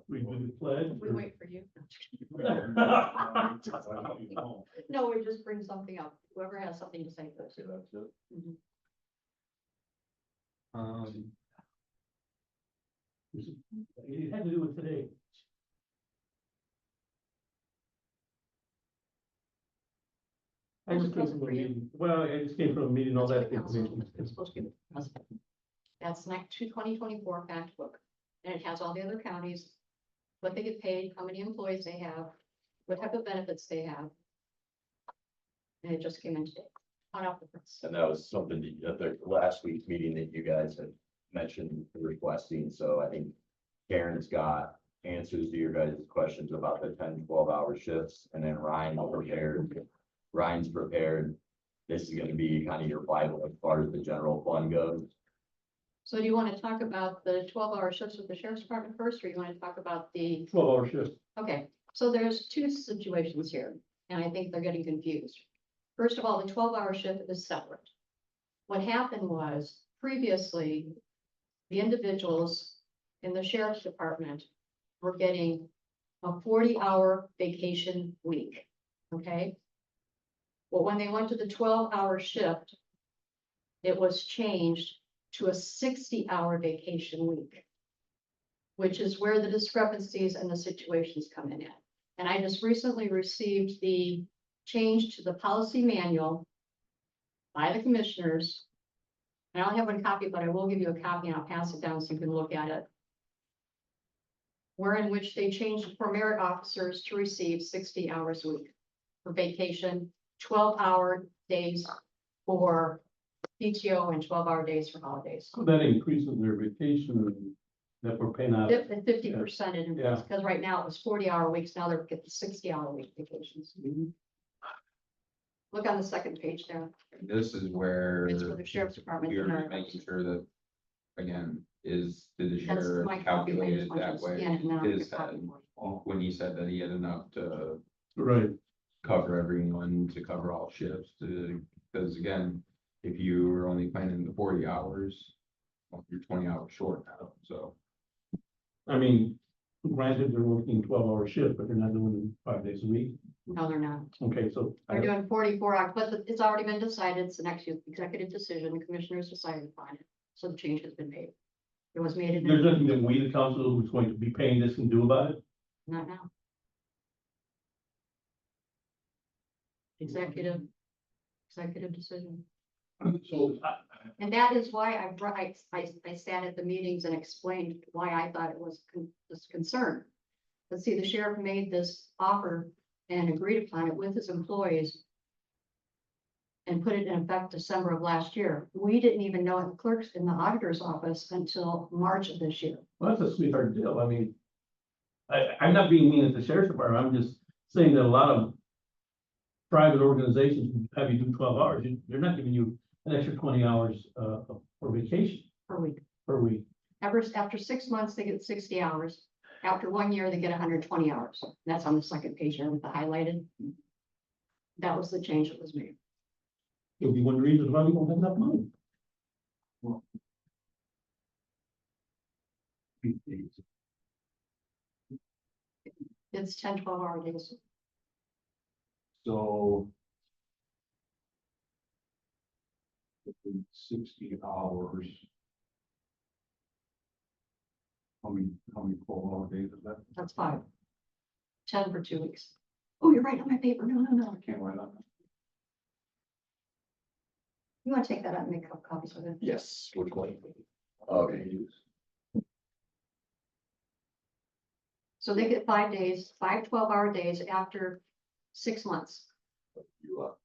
We do the pledge. We wait for you. No, we just bring something up. Whoever has something to say first. Mhm. It had to do with today. I just came from a meeting. Well, I just came from a meeting, all that information. It's supposed to be the president. That's next to 2024 fact book. And it has all the other counties, what they get paid, how many employees they have, what type of benefits they have. And it just came in today, hot off the press. And that was something that at the last week's meeting that you guys had mentioned requesting, so I think Karen's got answers to your guys' questions about the 10-12 hour shifts, and then Ryan's prepared. This is gonna be kind of your Bible as far as the general fund goes. So do you want to talk about the 12-hour shifts with the sheriff's department first, or you want to talk about the, 12-hour shift. okay, so there's two situations here, and I think they're getting confused. First of all, the 12-hour shift is separate. What happened was previously, the individuals in the sheriff's department were getting a 40-hour vacation week, okay? Well, when they went to the 12-hour shift, it was changed to a 60-hour vacation week, which is where the discrepancies and the situations come in at. And I just recently received the change to the policy manual by the commissioners. I only have one copy, but I will give you a copy and I'll pass it down so you can look at it. Wherein which they changed for merit officers to receive 60 hours a week for vacation, 12-hour days for PTO and 12-hour days for holidays. So that increases their vacation that we're paying out. 50% in, Yeah. because right now it was 40-hour weeks, now they're getting 60-hour week vacations. Look on the second page there. This is where It's for the sheriff's department. we're making sure that, again, did the That's sheriff my copy. calculate I it just want you that to way? scan it and then I'll His get a copy head, for you. when he said that he had enough to Right. cover everyone, to cover all shifts, because again, if you were only planning the 40 hours, well, you're 20 hours short now, so. I mean, granted, they're working 12-hour shift, but they're not doing it 5 days a week. No, they're not. Okay, so. They're doing 44 hours, but it's already been decided. It's the next executive decision. The commissioners decided upon it. So the change has been made. It was made in, There's nothing that we, the council, who's going to be paying this and do about it. not now. Executive decision. So And that is why I sat at the meetings and explained why I thought it was this concern. But see, the sheriff made this offer and agreed upon it with his employees and put it in effect December of last year. We didn't even know it, the clerks in the auditor's office, until March of this year. well, that's a sweetheart deal. I mean, I'm not being mean at the sheriff's department. I'm just saying that a lot of private organizations have you do 12 hours. They're not giving you an extra 20 hours for vacation Per week. per week. After 6 months, they get 60 hours. After 1 year, they get 120 hours. That's on the second page there with the highlighted. That was the change that was made. It'll be one reason why we don't have enough money. It's 10, 12-hour days. So. 60 hours. How many 12-hour days is that? That's 5. 10 for 2 weeks. Oh, you're right on my paper. No. I can't write on that. You want to take that out and make copies of it? Yes, which one? Okay, So they get 5 days, 5 12-hour days after 6 months. you up.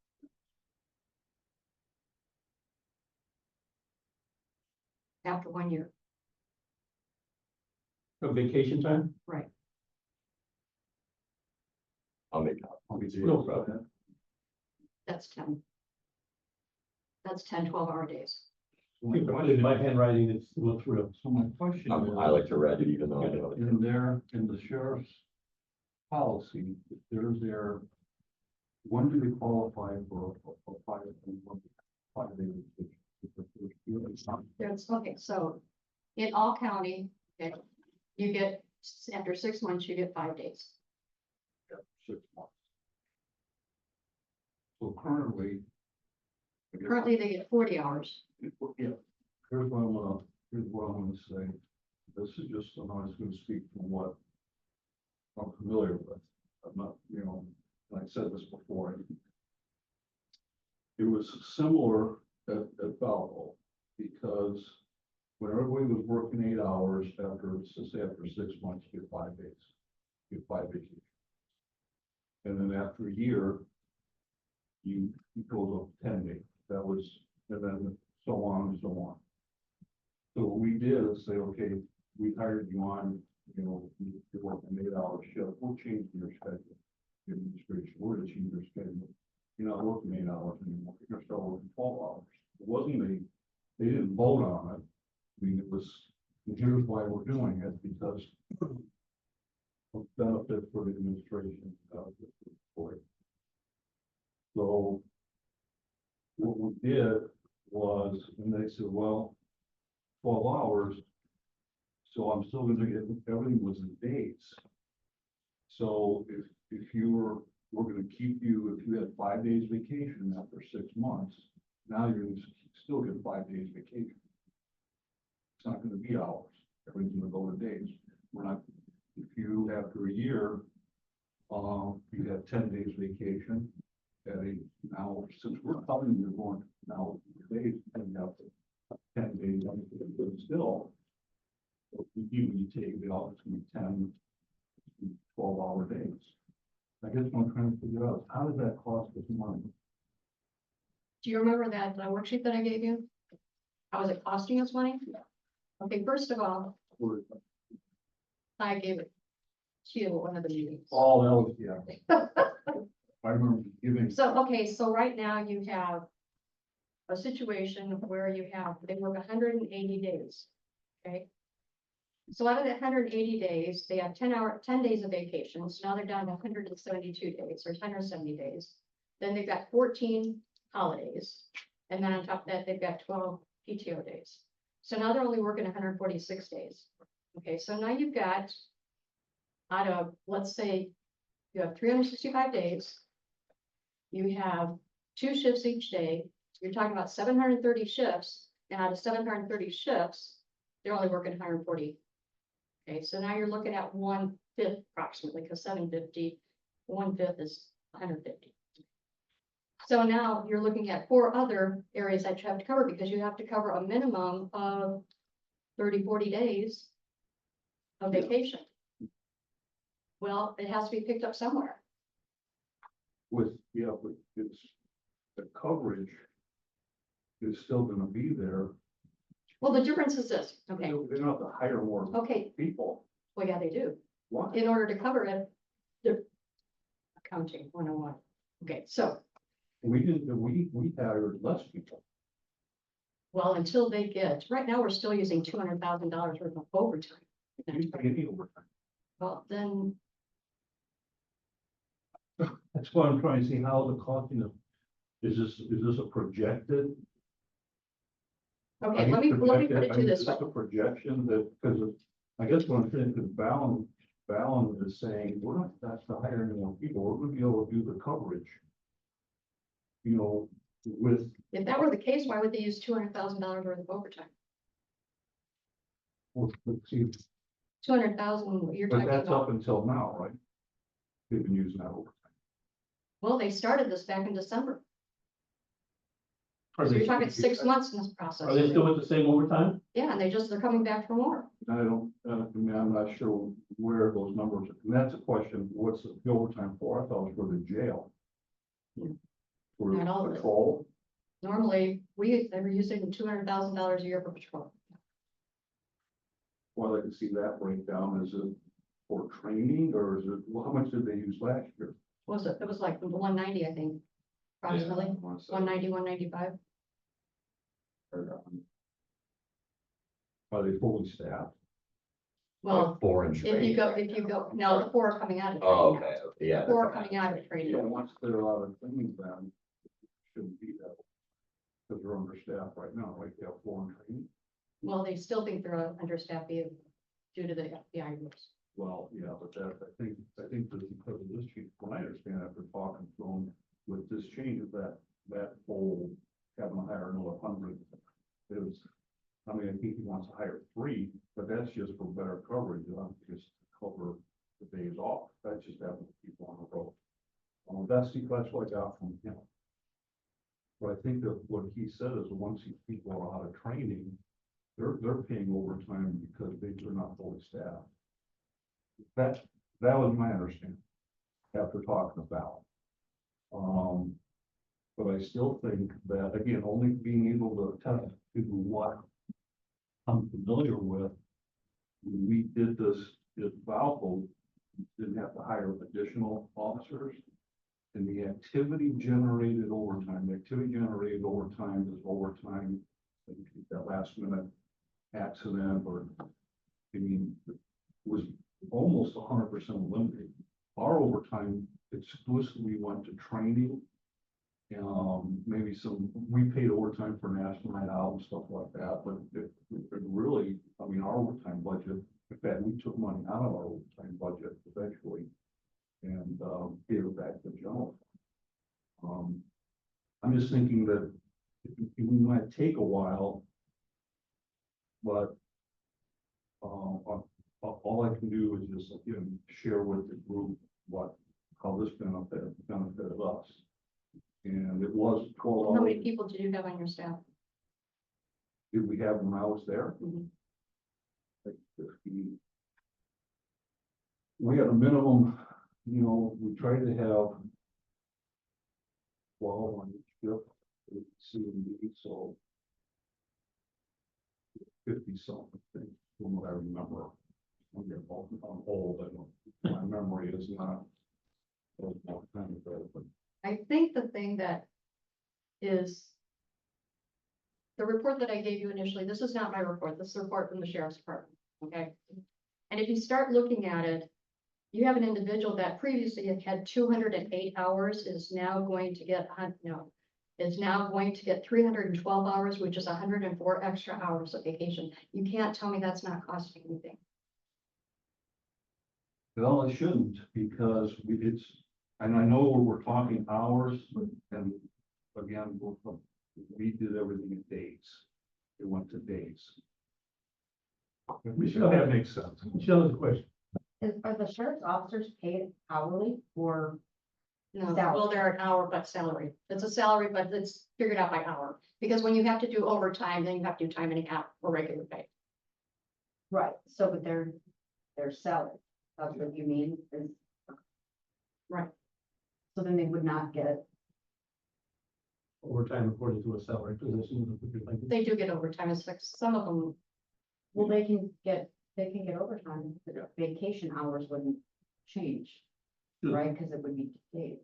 After 1 year. Of vacation time? I'll make No problem. That's 10. That's 10 12-hour days. In my handwriting, it's a little through. So my question is. I like to read it even though I know it. In there, in the sheriff's policy, if they're there When do they qualify for a 5 day vacation? If the first year is not- There's, okay, so in all county, okay, you get, after 6 months, you get 5 days. 6 months. So currently. I guess- Currently, they get 40 hours. Yeah, here's what I'm gonna say. This is just, I'm just gonna speak from what I'm familiar with. I'm not, and I said this before. It was similar at Valpo, because when everybody was working 8 hours after 6 months, you get 5 days. You get 5 vacations. And then after a year, you go up 10 days. That was, and then so on and so on. So what we did is say, okay, we hired you on, you're working 8 hour shift, we'll change your schedule. The administration, we're gonna change your schedule. You're not working 8 hours anymore, you're gonna start working 12 hours. It wasn't they didn't vote on it. I mean, it was, and here's why we're doing it, because of benefit for the administration, for it. So what we did was, and they said, well, 12 hours, so I'm still gonna get, everything was in days. So if we're gonna keep you, if you had 5 days vacation after 6 months, now you're gonna still get 5 days vacation. It's not gonna be hours, everything's gonna go to days. We're not, if you, after a year, you have 10 days vacation, now, since we're telling you you're going now days, and you have 10 days, but still, even you take the office, it's gonna be 10, 12-hour days. I guess what I'm trying to figure out is how does that cost us money? Do you remember that worksheet that I gave you? How is it costing us money? Okay, first of all, We're- I gave it to you at one of the meetings. Oh, that was, yeah. I remember giving, So, okay, so right now you have a situation where they work 180 days, okay? So out of the 180 days, they have 10 days of vacation, so now they're down to 172 days, or 170 days. Then they've got 14 holidays, and then on top of that, they've got 12 PTO days. So now they're only working 146 days. Okay, so now you've got, out of, let's say, you have 365 days. You have 2 shifts each day. You're talking about 730 shifts, and out of 730 shifts, they're only working 140. Okay, so now you're looking at 1/5 approximately, because 750, 1/5 is 150. So now you're looking at 4 other areas that you have to cover, because you have to cover a minimum of 30, 40 days of vacation. Well, it has to be picked up somewhere. but it's, the coverage is still gonna be there. Well, the difference is this, okay, They don't have to hire more okay, people. well, yeah, they do. Why? In order to cover it, the accounting 101. Okay, so, We didn't, we hired less people. well, until they get, right now, we're still using $200,000 worth of overtime. We didn't pay any overtime. Well, then, That's why I'm trying to see how the cost, is this a projected? okay, let me put it to this way. Just a projection that, because I guess what I'm saying, because Ballon is saying, we're not, that's to hire any more people, we're gonna be able to do the coverage. With, If that were the case, why would they use $200,000 worth of overtime? see, 200,000, you're but talking that's up about, until now, right? They've been using that overtime. well, they started this back in December. Are So they, you're talking 6 months in this process. are they still with the same overtime? Yeah, and they're coming back for more. I don't, I'm not sure where those numbers, and that's a question, what's the overtime for? I thought it was for the jail. Hmm. For Not all of it. patrol. Normally, they were using $200,000 a year for patrol. Well, I can see that breakdown. Is it for training or is it, well, how much did they use last year? Was it? It was like 190, I think, approximately, Yeah, I wanna say- 190, 195. Are they fully staffed? Well, Four and if you training. go, no, the 4 are coming out of Oh, training. okay, yeah. 4 are coming out of Yeah, training. once they're out of training, then it shouldn't be that. Because they're understaffed right now, like they have 4 in training. Well, they still think they're understaffed due to the FBI rules. Well, yeah, but that, I think that because of this change, when I understand after talking to them with this change, that whole having to hire another 100 is, I mean, I think he wants to hire 3, but that's just for better coverage, just to cover the days off. That's just having people on the road. That's what I got from him. But I think that what he said is once these people are out of training, they're paying overtime because they're not fully staffed. That was my understanding after talking about. But I still think that, again, only being able to tell people what I'm familiar with. When we did this, at Valpo, didn't have to hire additional officers. And the activity generated overtime is overtime, that last minute accident or, I mean, was almost 100% eliminated. Our overtime exclusively went to training. Maybe we paid overtime for national night out and stuff like that, but it really, I mean, our overtime budget, in fact, we took money out of our overtime budget eventually and gave it back to the general fund. I'm just thinking that we might take a while, but all I can do is just, share with the group how this benefited us. And it was 12 How many hours. people do you have on your staff? Did we have when I was there? Mhm. Like 50. We had a minimum, we tried to have 12 on each shift, C and D, so 50 something, from what I remember. I'm old, my memory is not. But I think the thing that is the report that I gave you initially, this is not my report, this is a report from the sheriff's department, okay? And if you start looking at it, you have an individual that previously had 208 hours, is now going to get, is now going to get 312 hours, which is 104 extra hours of vacation. You can't tell me that's not costing anything. Well, it shouldn't, because and I know we're talking hours, and again, we did everything in days. It went to days. Michelle, That makes sense. Michelle has a question. Are the sheriff's officers paid hourly or? No, Salary. well, they're an hour, but salary. It's a salary, but it's figured out by hour. Because when you have to do overtime, then you have to do time and a half for regular pay. Right, so but they're salary, that's what you mean is. Right. So then they would not get, Overtime according to a salary position. is what you're thinking. They do get overtime. It's like some of them, well, they can get overtime, but vacation hours wouldn't change. Sure. Right, because it would be days.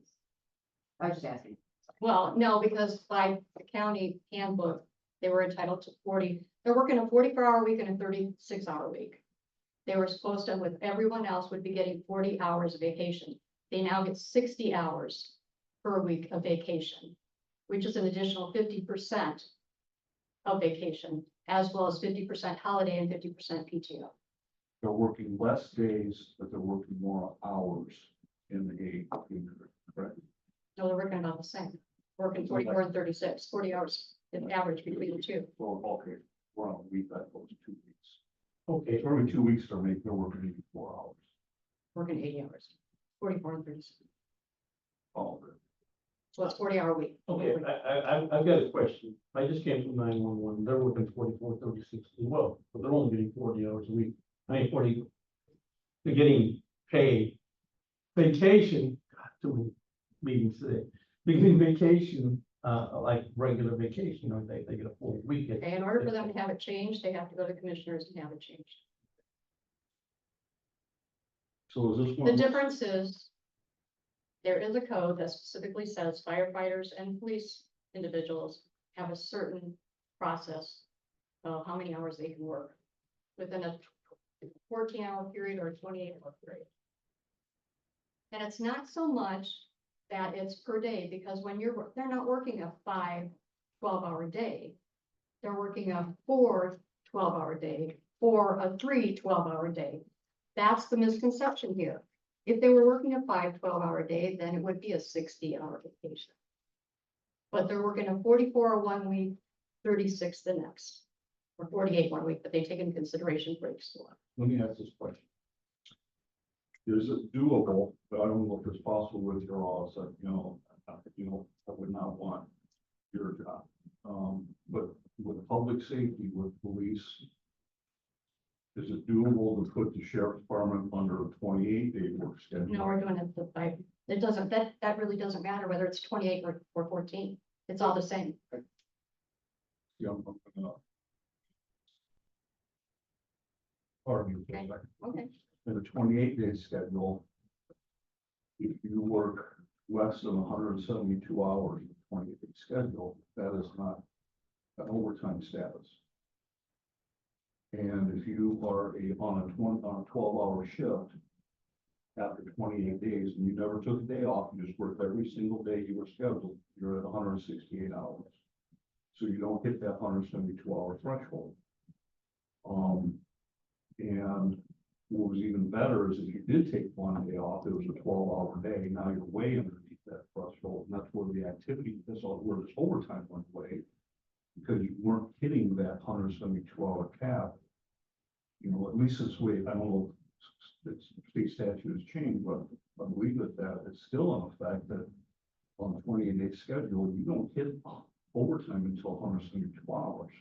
I was just asking. well, no, because by the county handbook, they were entitled to 40, they're working a 44-hour week and a 36-hour week. They were supposed to, with everyone else, would be getting 40 hours of vacation. They now get 60 hours per week of vacation, which is an additional 50% of vacation, as well as 50% holiday and 50% PTO. They're working less days, but they're working more hours in the eight, correct? No, they're working about the same, working 44 and 36, 40 hours in average between the two. Well, okay, we're on a week, that goes 2 weeks. Okay, So every 2 weeks, they're working 84 hours. Working 80 hours, 44 and 36. All of it. So it's 40-hour week. okay, I've got a question. I just came from 911. They're working 44, 36 as well, but they're only getting 40 hours a week. 40, they're getting paid. Vacation, God, too many meetings today. Beginning vacation, like regular vacation, or they get a full week. Okay, in order for them to have it changed, they have to go to commissioners and have it changed. So is this The one? difference is there is a code that specifically says firefighters and police individuals have a certain process of how many hours they can work within a 14-hour period or a 28-hour period. And it's not so much that it's per day, because when they're not working a 5 12-hour day. They're working a 4 12-hour day or a 3 12-hour day. That's the misconception here. If they were working a 5 12-hour day, then it would be a 60-hour vacation. But they're working a 44 one week, 36 the next, or 48 one week, but they take into consideration breaks. Let me ask this question. Is it doable, but I don't know if it's possible with your laws, that, I would not want your job. But with public safety, with police, is it doable to put the sheriff's department under a 28-day work schedule? No, we're doing it the 5. It doesn't, that really doesn't matter whether it's 28 or 14. It's all the same. Yeah, Pardon me. for a Okay. second. Okay. In a 28-day schedule, if you work less than 172 hours in a 28-day schedule, that is not an overtime status. And if you are on a 12-hour shift after 28 days and you never took a day off, you just worked every single day you were scheduled, you're at 168 hours. So you don't hit that 172-hour threshold. And what was even better is if you did take one day off, it was a 12-hour day. Now you're way underneath that threshold. And that's where the activity, where this overtime went away, because you weren't hitting that 172-hour cap. At least this way, I don't know if state statute has changed, but I believe that it's still in effect that on a 28-day schedule, you don't hit overtime until 172 hours.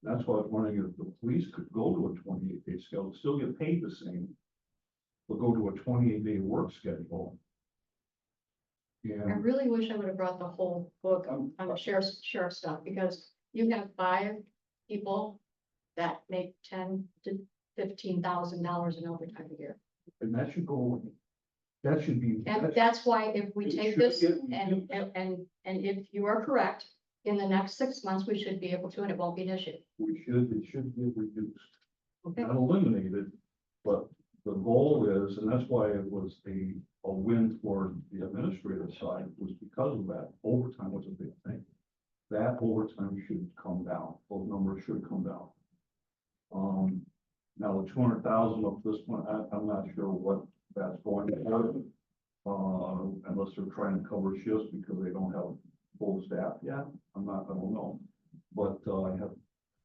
That's why I was wondering if the police could go to a 28-day schedule, still get paid the same, but go to a 28-day work schedule. I And really wish I would have brought the whole book on the sheriff stuff, because you have 5 people that make $10,000 to $15,000 in overtime a year. and that should go, that should be. And that's why if we It take should this get and if you are correct, in the next 6 months, we should be able to, and it won't be an issue. It should get reduced. Okay. Not eliminated, but the goal is, and that's why it was a win for the administrative side, was because of that. Overtime was a big thing. That overtime should come down. Those numbers should come down. Now the 200,000 of this one, I'm not sure what that's going for. Unless they're trying to cover shifts because they don't have full staff yet. I don't know. But I have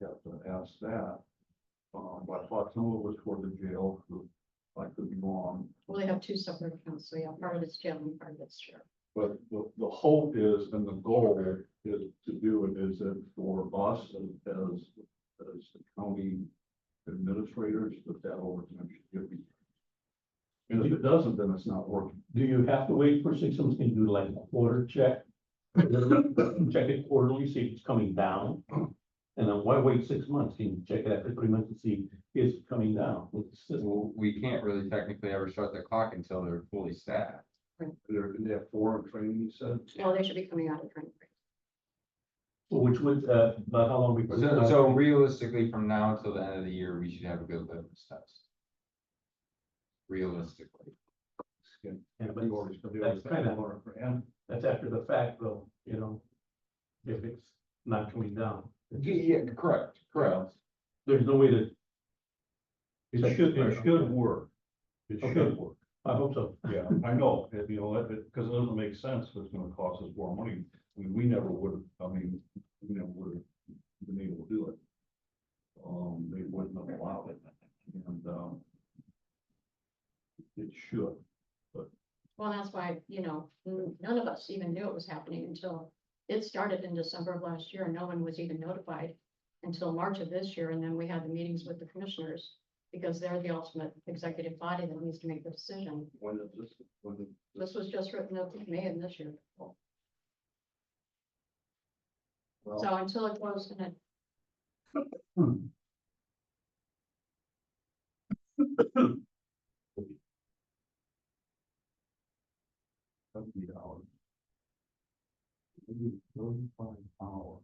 to ask that. But I thought some of it was for the jail. I could be wrong. Well, they have 2 separate accounts, so yeah, part of it's jail and part of it's sheriff. But the hope is, and the goal is to do it, is that for us as the county administrators, that overtime should give me. And if it doesn't, then it's not working. Do you have to wait for 6 months? Can you do like a quarter check? Check it quarterly, see if it's coming down. And then why wait 6 months? Can you check it after 3 months and see if it's coming down with the system? Well, we can't really technically ever start the clock until they're fully staffed. They have 4 in training, you said? Well, they should be coming out of training. Which would, about how long before? So realistically, from now until the end of the year, we should have a good litmus test. Realistically. Yeah, but They always- they that's always kind of- have for him. that's after the fact though, if it's not coming down. Yeah, correct. There's no way to, It should work. It Okay. should work. I hope so. Yeah, I know, because it doesn't make sense, if it's gonna cost us more money. We never would have, we never would have been able to do it. They wouldn't have allowed it, and, it should. Well, that's why, none of us even knew it was happening until it started in December of last year, and no one was even notified until March of this year, and then we had the meetings with the commissioners, because they're the ultimate executive body that needs to make the decision. When is this, This was just written up in May of this year. well, So until it goes in a $70. Maybe 35 hours.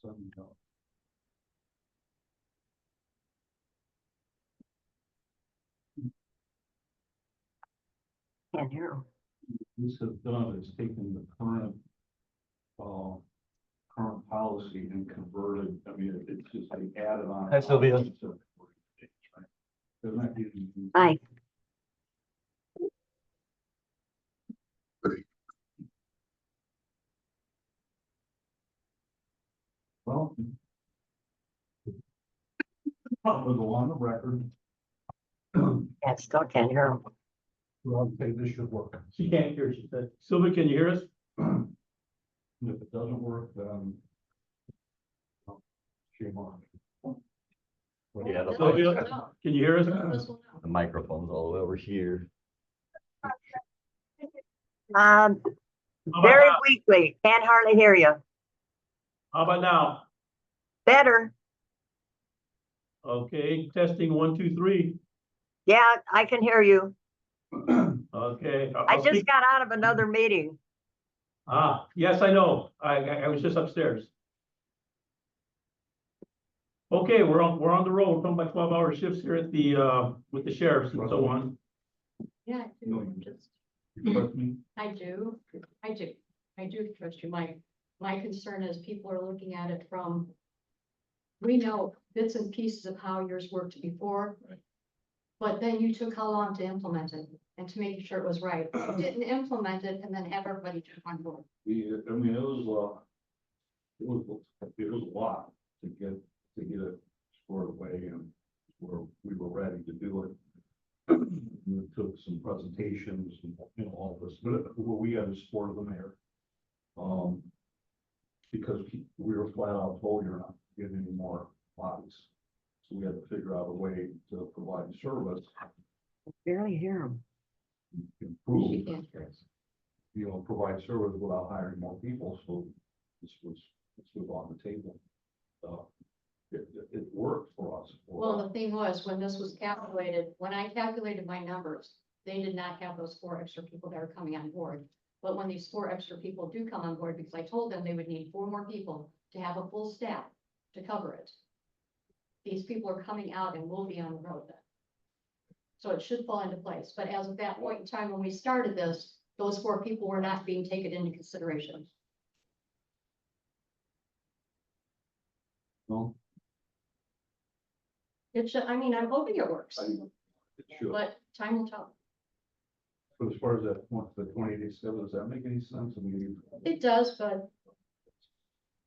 $70. Can't hear him. this has done is taken the current, current policy and converted, I mean, it's just they added on. Hi, Sylvia. They're not using. Hi. Well. Probably go on the record, Yeah, still can't hear him. well, okay, this should work. She can't hear, she said. Sylvia, can you hear us? And if it doesn't work, then. Shame on me. Yeah, the, None of us will know. Can you hear us? None of us will know. the microphone's all the way over here. How about Very now? weakly, can't hardly hear you. How about now? Better. Okay, testing 1, 2, 3. Yeah, I can hear you. Okay. I I'll just speak. got out of another meeting. Yes, I know. I was just upstairs. Okay, we're on the road, talking about 12-hour shifts here at the, with the sheriffs and so on. Yeah, I do. I'm just, You trust me? I do, I do, I do trust you. My concern is people are looking at it from, we know bits and pieces of how yours worked before. Right. But then you took how long to implement it and to make sure it was right. You didn't implement it and then have everybody jump on board. I mean, it was a lot to get it squared away and where we were ready to do it. And it took some presentations and, you know, all this, but we had to support the mayor. Because we were flat out told you're not getting any more bodies. So we had to figure out a way to provide service, Barely hear him. She improve, can't hear us. you know, provide service without hiring more people, so this was on the table. It worked for us. Well, the thing was, when this was calculated, when I calculated my numbers, they did not have those 4 extra people that are coming on board. But when these 4 extra people do come on board, because I told them they would need 4 more people to have a full staff to cover it. These people are coming out and will be on the road then. So it should fall into place. But as of that point in time, when we started this, those 4 people were not being taken into consideration. No, It should, I mean, I'm hoping it works, it should. but time will tell. But as far as that, the 20-day schedule, does that make any sense? I mean, It does, but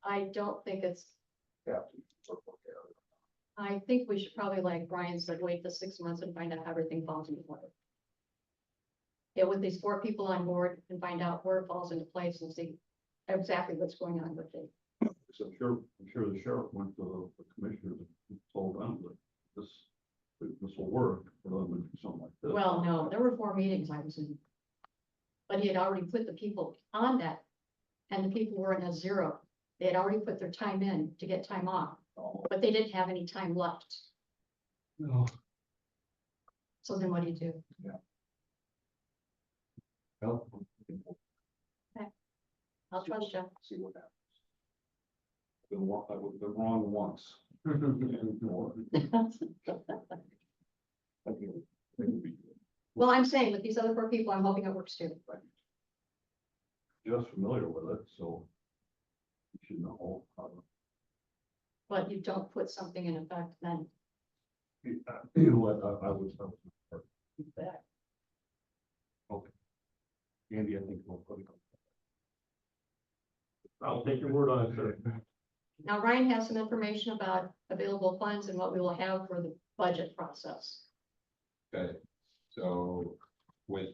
I don't think it's, I think we should probably, like Brian said, wait the 6 months and find out how everything falls into place. Get with these 4 people on board and find out where it falls into place and see exactly what's going on with it. So I'm sure the sheriff went to the commissioners and told them that this will work for them to do something like this. Well, no, there were 4 meetings I was in. But he had already put the people on that, and the people were in a 0. They had already put their time in to get time off, Oh, but they didn't have any time left. no. So then what do you do? Well, I'll trust you. see what happens. I've been wrong once. And more. I think it would be good. Well, I'm saying with these other 4 people, I'm hoping it works too. Just familiar with it, so you should know how to. But you don't put something in effect, then You know what, I was. Okay. Andy, I think we'll put it. I'll take your word on it, sir. now Ryan has some information about available funds and what we will have for the budget process. Okay, so with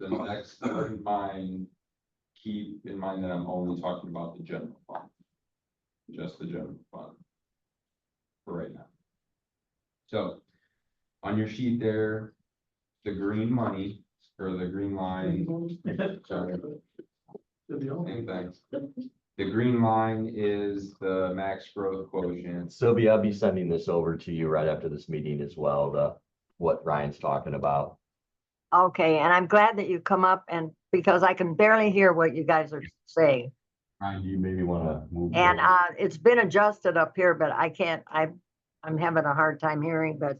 the next start in mind, keep in mind that I'm only talking about the general fund. Just the general fund. For right now. So, on your sheet there, the green money, or the green line, sorry, same thing. The green line is the max growth quotient. Sylvia, I'll be sending this over to you right after this meeting as well, what Ryan's talking about. Okay, and I'm glad that you come up and, because I can barely hear what you guys are saying. Ryan, do you maybe wanna move? And, forward? it's been adjusted up here, but I can't, I'm having a hard time hearing, but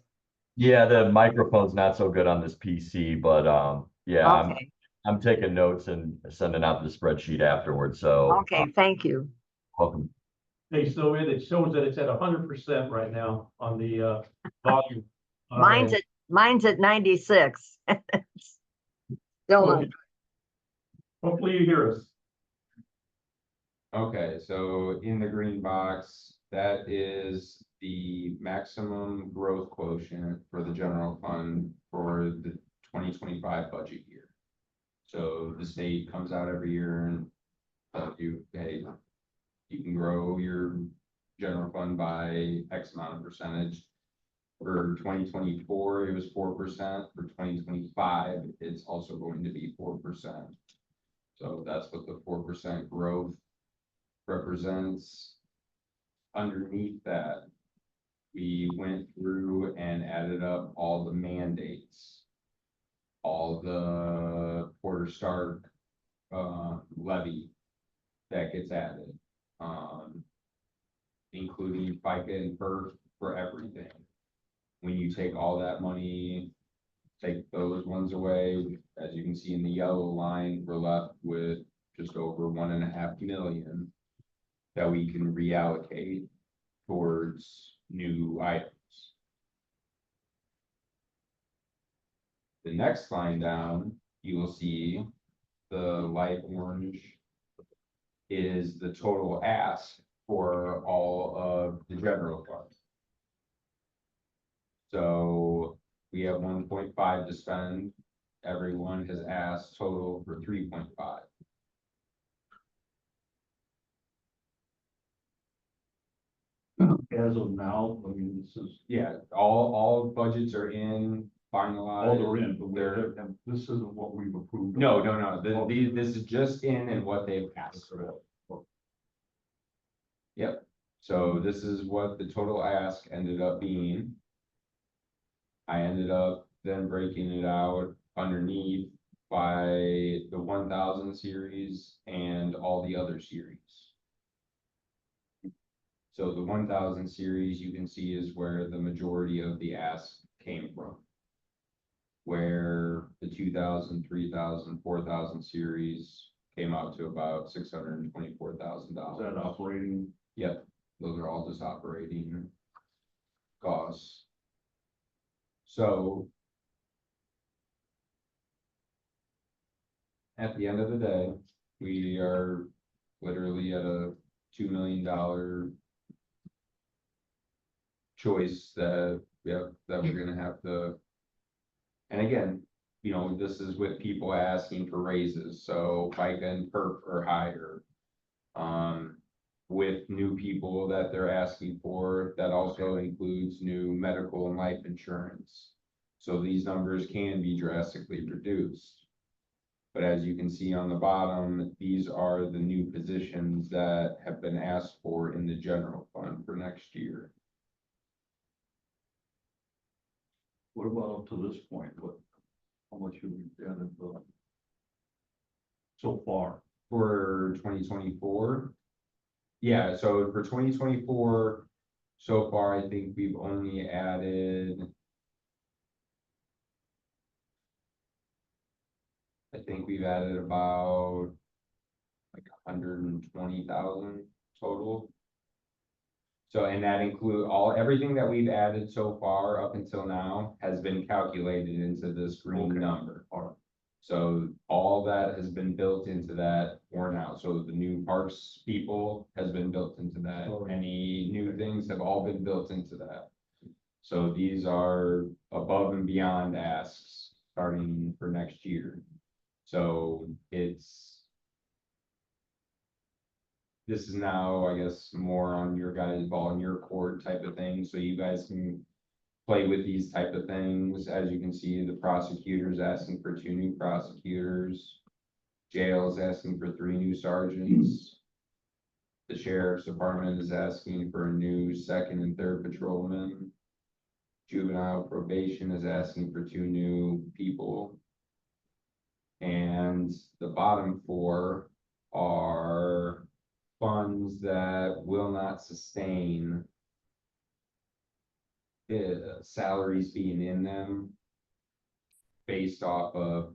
Yeah, the microphone's not so good on this PC, but, Yeah, Okay, I'm taking notes and sending out the spreadsheet afterwards, so. okay, thank you. Welcome. Hey, so it shows that it's at 100% right now on the volume. Mine's at 96. Still not. Okay. Hopefully you hear us. Okay, so in the green box, that is the maximum growth quotient for the general fund for the 2025 budget year. So the state comes out every year and tells you, hey, you can grow your general fund by X amount of percentage. For 2024, it was 4%. For 2025, it's also going to be 4%. So that's what the 4% growth represents. Underneath that, we went through and added up all the mandates, all the Porter Stark levy that gets added, including FICA and PERF for everything. When you take all that money, take those ones away, as you can see in the yellow line, we're left with just over 1.5 million that we can reallocate towards new items. The next line down, you will see the light orange is the total ask for all of the general fund. So we have 1.5 to spend. Everyone has asked total for 3.5. As of now, I mean, this is, Yeah, all budgets are in, finalized. all they're in, but They're- and this isn't what we've approved. No, this is just in and what they've asked for. Yep, so this is what the total ask ended up being. I ended up then breaking it out underneath by the 1000 series and all the other series. So the 1000 series you can see is where the majority of the ask came from. Where the 2000, 3000, 4000 series came out to about $624,000. Is that operating? Yep, those are all just operating costs. So at the end of the day, we are literally at a $2 million choice that, that we're gonna have to. And again, you know, this is with people asking for raises, so FICA and PERF are higher. With new people that they're asking for, that also includes new medical and life insurance. So these numbers can be drastically reduced. But as you can see on the bottom, these are the new positions that have been asked for in the general fund for next year. What about up to this point? How much have we added so far? For 2024. Yeah, so for 2024, so far, I think we've only added. I think we've added about like 120,000 total. So, and that include everything that we've added so far up until now has been calculated into this green number. So all that has been built into that for now. So the new parks people has been built into that. Any new things have all been built into that. So these are above and beyond asks starting for next year. So this is now, I guess, more on your guys' ball and your court type of thing. So you guys can play with these type of things. As you can see, the prosecutor's asking for 2 new prosecutors. Jail is asking for 3 new sergeants. The sheriff's department is asking for a new 2nd and 3rd patrolman. Juvenile probation is asking for 2 new people. And the bottom 4 are funds that will not sustain salaries being in them based off of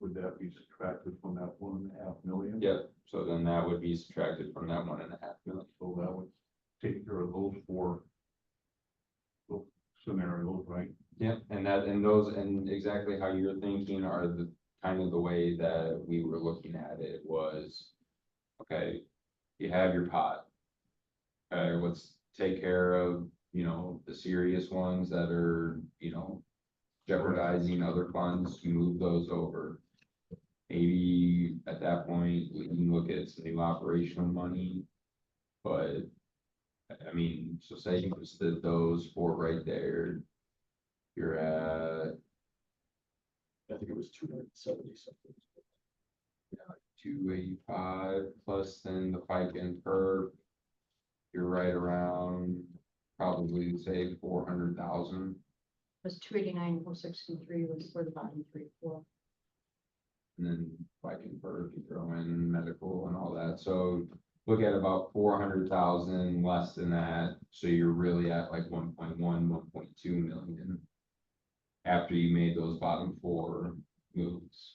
would that be subtracted from that 1.5 million? Yep, so then that would be subtracted from that 1.5 million. So that would take care of those four scenarios, right? Yep, and those, and exactly how you're thinking are the kind of the way that we were looking at it was, okay, you have your pot. Let's take care of, the serious ones that are, jeopardizing other funds, move those over. Maybe at that point, we can look at some new operational money, but I mean, so say you just did those four right there. You're at I think it was 270 something. 285 plus then the FICA and perp. You're right around probably say 400,000. Was 289, 463 was for the bottom three, four. And then FICA and perp, you throw in medical and all that. So look at about 400,000 less than that. So you're really at like 1.1, 1.2 million. After you made those bottom four moves.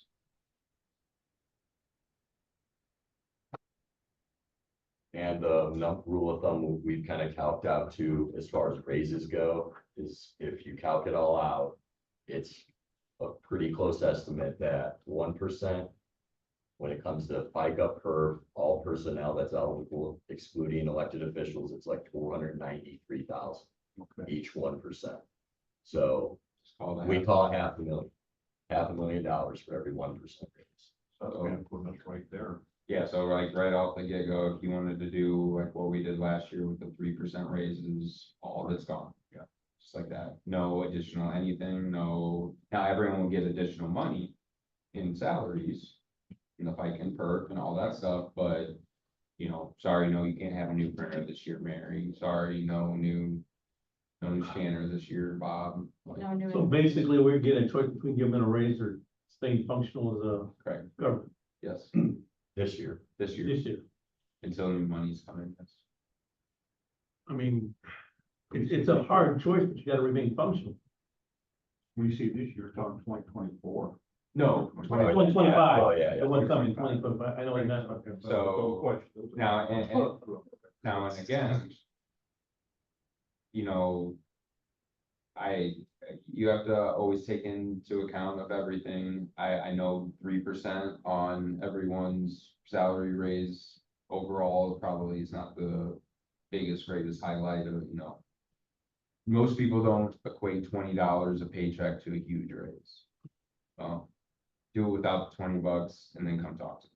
And the rule of thumb we've kind of calced out to, as far as raises go, is if you calc it all out, it's a pretty close estimate that 1%, when it comes to FICA per all personnel that's eligible, excluding elected officials, it's like 493,000 each 1%. So we call it $500,000 for every 1% raise. So that's gonna put us right there. Yeah, so like right off the get-go, if you wanted to do like what we did last year with the 3% raises, all of it's gone. Yeah. Just like that, no additional anything, no, now everyone will get additional money in salaries. In the FICA and perk and all that stuff, but, sorry, no, you can't have a new printer this year, Mary, sorry, no new scanner this year, Bob. Like, No new. So basically, we're getting a choice between giving a raise or staying functional as a Correct, government yes, This year, this year, this year. until new money's coming, yes. I mean, it's a hard choice, but you gotta remain functional. When you see this year, talking 2024. No, 2025. Oh, yeah, yeah. The one coming 2025, I know what that's about. So, now, now, and again, you have to always take into account of everything. I know 3% on everyone's salary raise overall probably is not the biggest, greatest highlight of, most people don't equate $20 a paycheck to a huge raise. Do it without the $20 and then come talk to me.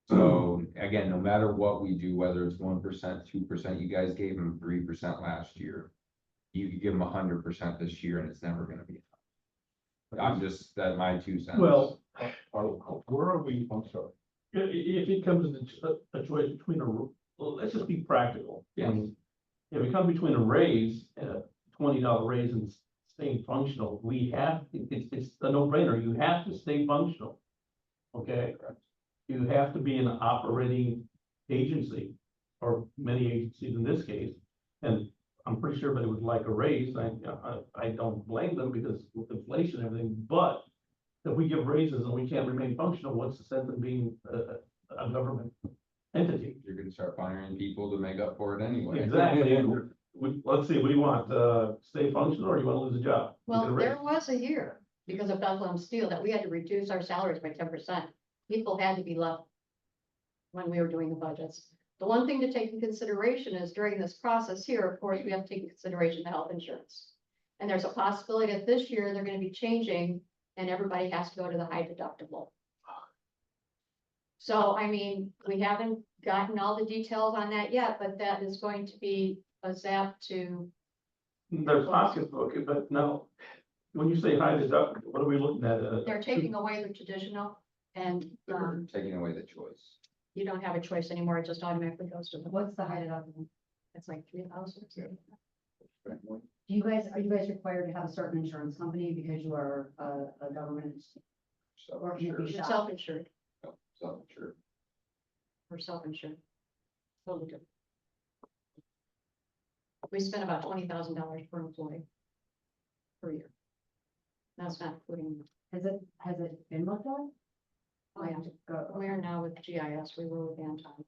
So again, no matter what we do, whether it's 1%, 2%, you guys gave them 3% last year. You could give them 100% this year and it's never gonna be enough. I'm just, that my 2 cents. Well, Where are we, I'm sorry, if it comes to a choice between well, let's just be practical. Yeah. If it comes between a raise and a $20 raise and staying functional, it's a no-brainer. You have to stay functional. Okay? You have to be an operating agency, or many agencies in this case, and I'm pretty sure everybody would like a raise. I don't blame them because with inflation and everything, but if we give raises and we can't remain functional, what's the sense of being a government entity? You're gonna start firing people to make up for it anyway. Exactly. Let's see, what do you want? Stay functional or you want to lose a job? You get a Well, raise. there was a year because of Bethlehem Steel that we had to reduce our salaries by 10%. People had to be left when we were doing the budgets. The one thing to take in consideration is during this process here, of course, we have to take in consideration the health insurance. And there's a possibility that this year they're going to be changing and everybody has to go to the high deductible. So, I mean, we haven't gotten all the details on that yet, but that is going to be a zap to, There's pockets, okay, but now, when you say high deductible, what are we looking at? they're taking away the traditional and They're taking away the choice. you don't have a choice anymore. It just automatically goes to the, What's the height of them? it's like 3,000. Are you guys required to have a certain insurance company because you are a government? Or can it be You're shop? self-insured Sure. or self-insured. Totally different. We spend about $20,000 per employee per year. That's not including has it been looked at? Oh, yeah. Go- We are now with GIS, we were with Anton.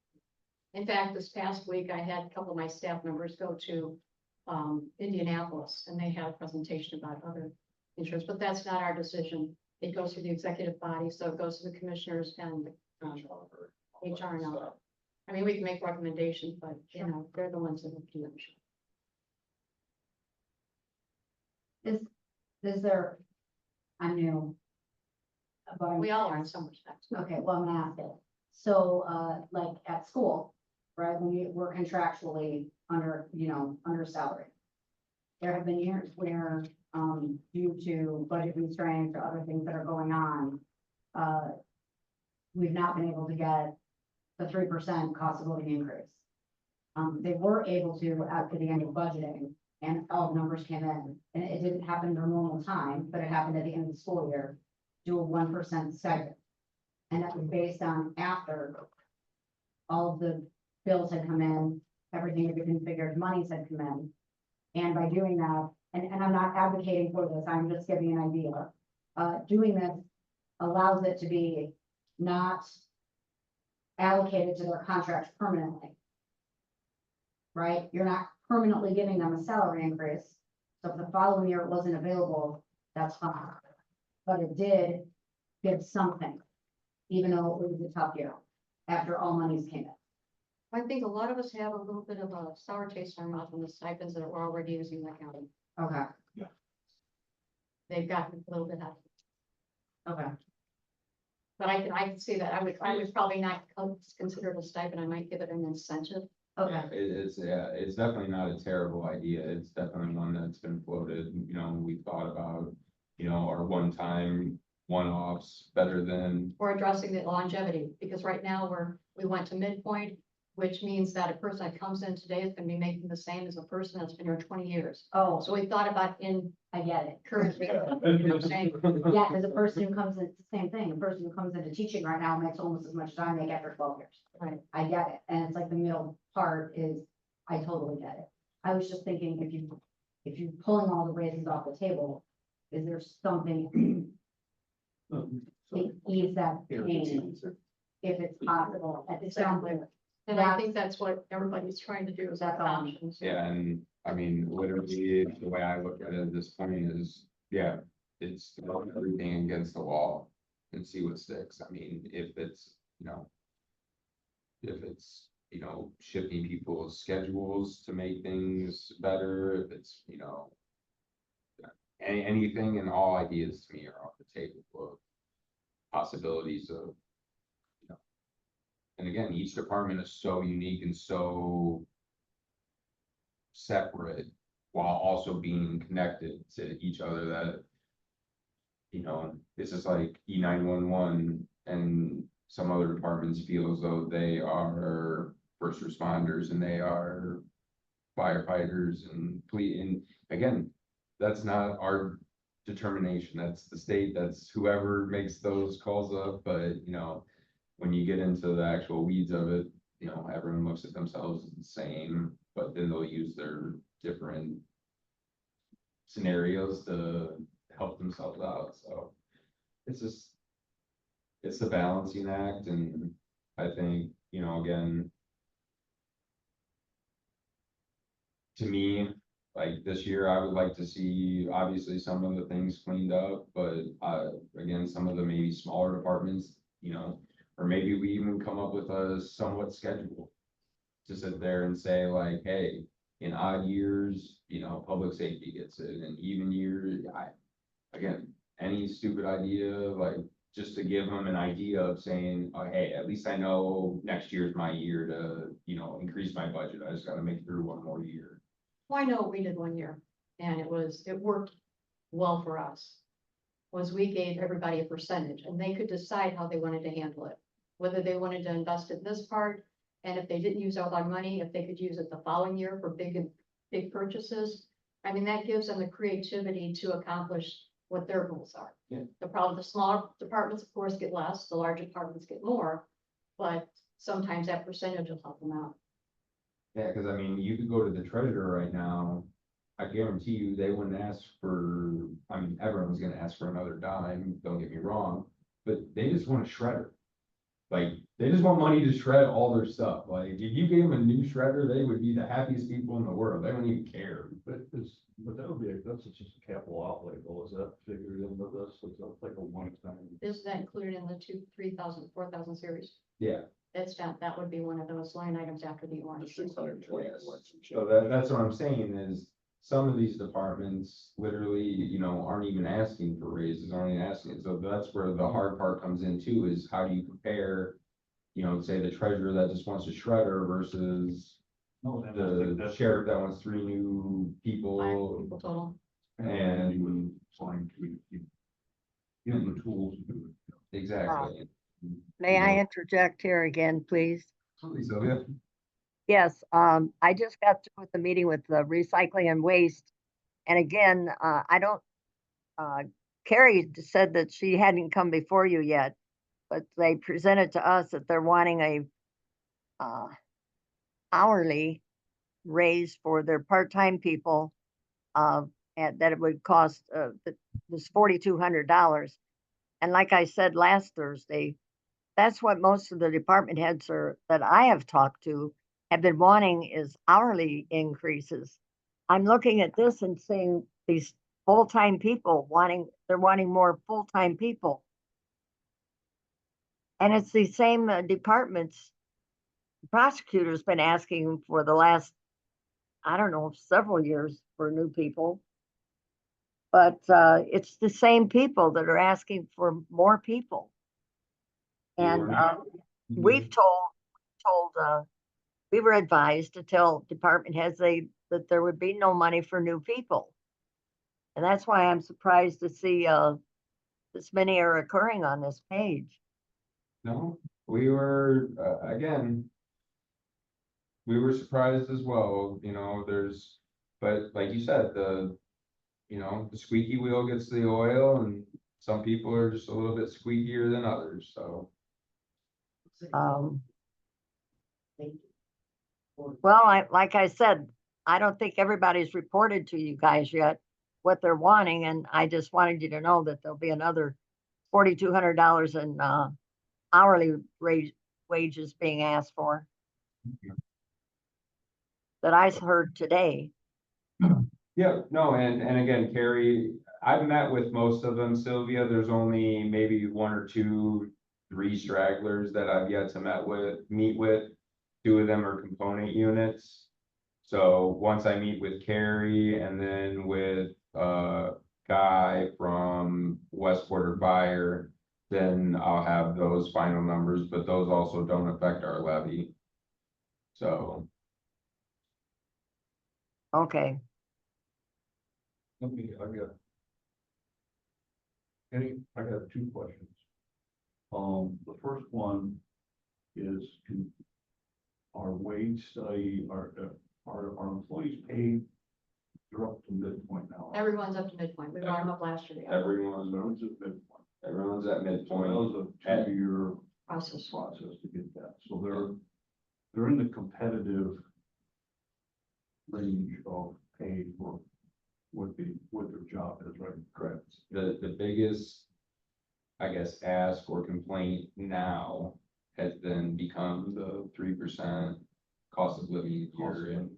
In fact, this past week, I had a couple of my staff members go to Indianapolis, and they had a presentation about other insurance, but that's not our decision. It goes through the executive body, so it goes to the commissioners and HR and all. I mean, we can make recommendations, but, you know, they're the ones that have to do it. Is there, I'm new. But I'm- We all are in some respects. Okay, well, I'm gonna ask it. So, like at school, right, when you were contractually under, under salary. There have been years where, due to budget constraints or other things that are going on, we've not been able to get the 3% cost of living increase. They were able to after the end of budgeting and all the numbers came in, and it didn't happen during normal time, but it happened at the end of the school year, do a 1% stipend. And that was based on after all of the bills had come in, everything had been configured, monies had come in. And by doing that, and I'm not advocating for this, I'm just giving an idea. Doing this allows it to be not allocated to their contracts permanently. Right? You're not permanently giving them a salary increase. So if the following year it wasn't available, that's fine. But it did give something, even though it was a tough year, after all monies came in. I think a lot of us have a little bit of a sour taste in our mouth on the stipends that we're already using in the county. Okay, They've gotten a little bit out. okay. But I can see that. I would probably not consider it a stipend. I might give it an incentive. Okay, It's definitely not a terrible idea. It's definitely one that's been floated, we thought about, our one-time, one-offs better than, Or addressing the longevity, because right now we went to midpoint, which means that a person that comes in today is gonna be making the same as a person that's been here 20 years. oh, So we thought about in I get it. current, you know what I'm saying? Yeah, because the person who comes in, it's the same thing, the person who comes into teaching right now makes almost as much time they get for 12 years. Right. I get it, and it's like the middle part is, I totally get it. I was just thinking, if you're pulling all the raises off the table, is there something to ease that pain, if it's possible, at this time? Exactly. And I think that's what everybody's trying to do is have That's all. options. yeah, and I mean, literally, the way I look at it at this point is, yeah, it's throw everything against the wall and see what sticks. I mean, if it's, shifting people's schedules to make things better, if it's, anything and all ideas to me are off the table of possibilities of, and again, each department is so unique and so separate while also being connected to each other that, this is like E911 and some other departments feel as though they are first responders and they are firefighters and police. And again, that's not our determination. That's the state, that's whoever makes those calls up. But, when you get into the actual weeds of it, everyone looks at themselves as the same, but then they'll use their different scenarios to help themselves out. So it's the balancing act. And I think, again, to me, like this year, I would like to see obviously some of the things cleaned up, but again, some of the maybe smaller departments, or maybe we even come up with a somewhat schedule to sit there and say like, hey, in odd years, public safety gets it, and even years, again, any stupid idea, like just to give them an idea of saying, oh, hey, at least I know next year's my year to, increase my budget. I just gotta make it through one more year. Well, I know what we did one year, and it worked well for us. Was we gave everybody a percentage, and they could decide how they wanted to handle it. Whether they wanted to invest in this part, and if they didn't use all their money, if they could use it the following year for big purchases. I mean, that gives them the creativity to accomplish what their goals are. Yeah. The problem, the smaller departments, of course, get less, the larger departments get more, but sometimes that percentage will help them out. Yeah, because I mean, you could go to the treasurer right now. I guarantee you, they wouldn't ask for, I mean, everyone's gonna ask for another dime, don't get me wrong, but they just want a shredder. Like, they just want money to shred all their stuff, like, if you gave them a new shredder, they would be the happiest people in the world, they wouldn't even care. But that would be, that's just a capital outlay, though, is that figured into this, it's like a one-time? Is that included in the 3,000, 4,000 series? Yeah, That's not, that would be one of those line items after the orange. so that's what I'm saying is, some of these departments literally, you know, aren't even asking for raises, aren't even asking, so that's where the hard part comes in too, is how do you compare, you know, say the treasurer that just wants a shredder versus No, and I the think that's. sheriff that wants 3 new Five people, people total. And you would find, give them the tools to do it. exactly. May You I know, interject here again, please? Sylvia? Yes, I just got through with the meeting with the recycling and waste. And again, I don't, Carrie said that she hadn't come before you yet, but they presented to us that they're wanting a hourly raise for their part-time people, and that it would cost, this $4,200. And like I said last Thursday, that's what most of the department heads are, that I have talked to, have been wanting is hourly increases. I'm looking at this and seeing these full-time people they're wanting more full-time people. And it's the same departments, prosecutors been asking for the last, I don't know, several years for new people. But it's the same people that are asking for more people. And we've told, we were advised to tell department heads that there would be no money for new people. And that's why I'm surprised to see this many are occurring on this page. No, we were, again, we were surprised as well, you know, but like you said, you know, the squeaky wheel gets the oil, and some people are just a little bit squeakier than others, so. Um, well, like I said, I don't think everybody's reported to you guys yet what they're wanting, and I just wanted you to know that there'll be another $4,200 in hourly wages being asked for that I heard today. Yeah, no, and again, Carrie, I've met with most of them, Sylvia, there's only maybe 1 or 2, 3 stragglers that I've yet to meet with. 2 of them are component units. So once I meet with Carrie and then with Guy from West Quarter Fire, then I'll have those final numbers, but those also don't affect our levy. So. Okay. I got 2 questions. The first one is, our wage study, our employees paid, they're up to midpoint now. Everyone's up to midpoint. We brought them up last year. Everyone's Everyone's at midpoint. at So that midpoint. was a 2-year Process. process to get that. So they're in the competitive range of pay for what their job is, right? Correct. The biggest, I guess, ask or complaint now has then become the 3% cost of living here, and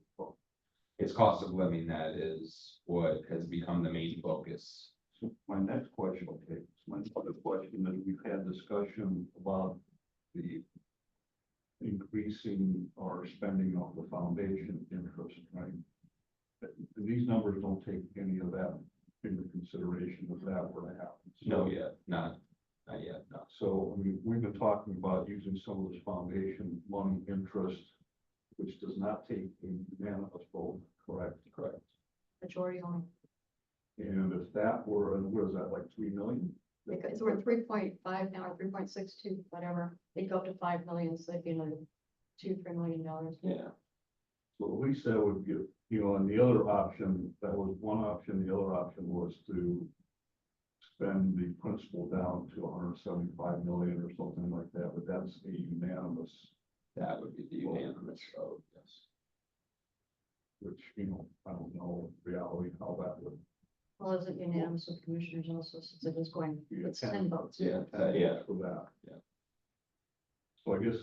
it's cost of living that is what has become the main focus. So my next question, okay, so my other question is, we've had discussion about the increasing our spending on the foundation interest, right? But these numbers don't take any of that into consideration if that were to happen. No, yet, not yet, no. So, I mean, we've been talking about using some of this foundation money interest, which does not take a unanimous vote, correct? Correct. Majority only. And if that were, and what is that, like 3 million? Because we're 3.5 now, or 3.62, whatever. They'd go up to 5 million, so they'd be another $2-3 million. Yeah, So at least that would give, you know, and the other option, that was one option, the other option was to spend the principal down to 175 million or something like that, but that's a unanimous. that would be the unanimous vote, yes. which, I don't know in reality how that would. Well, is it unanimous with commissioners also, since it is going, be it's 10 votes. Yeah, For that. Yeah. So I guess,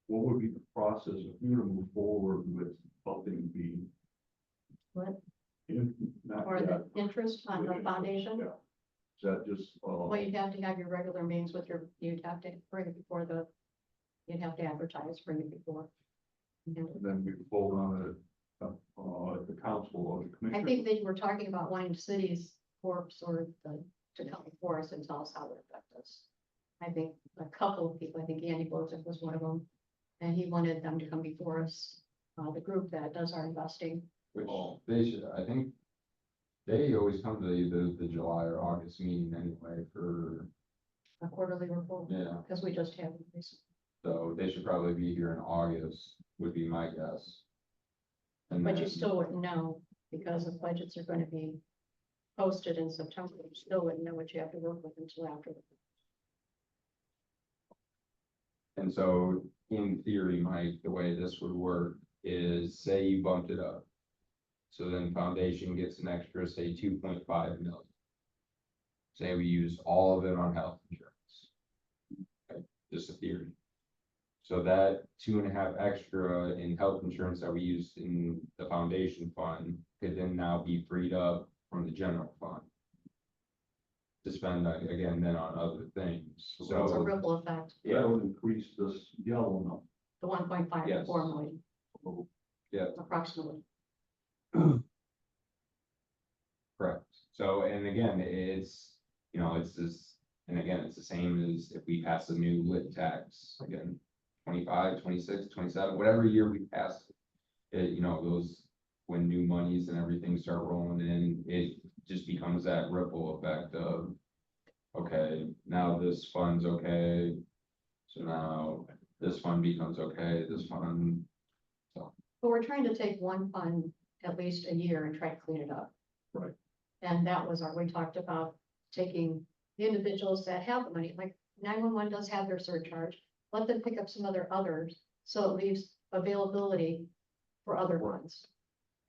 what would be the process if we were to move forward with upping the? What? Not Or yet. the interest on the foundation? Yeah. Is that just, Well, you'd have to have your regular meetings with you'd have to bring it before you'd have to advertise, bring it before. Mhm. then we vote on it, at the council or the I commission? think they were talking about wanting cities, corps, or to come before us and tell us how it affects us. I think a couple of people, I think Andy Bozick was one of them, and he wanted them to come before us, the group that does our investing. which they should, I think. They always come to either the July or August meeting anyway for, A quarterly report, yeah, because we just had it recently. so they should probably be here in August, would be my guess. And But you then- still wouldn't know, because the budgets are gonna be posted in September, you still wouldn't know what you have to work with until after. And so, in theory, Mike, the way this would work is, say you bumped it up. So then foundation gets an extra, say, 2.5 million. Say we use all of it on health insurance. Okay, just a theory. So that 2.5 extra in health insurance that we used in the foundation fund could then now be freed up from the general fund. To spend again then on other things, So it's a so, ripple effect, That would increase this yellow number. the 1.5 to Yes. 4 million. Yeah. Approximately. correct. So, and again, it's, it's this, and again, it's the same as if we pass a new lit tax, again, 25, 26, 27, whatever year we pass it. It, those, when new monies and everything start rolling in, it just becomes that ripple effect of, okay, now this fund's okay. So now this fund becomes okay, this fund, But we're trying to take one fund at least a year and try to clean it up. Right. And that was we talked about taking the individuals that have the money, like 911 does have their surcharge. Let them pick up some others, so it leaves availability for other ones.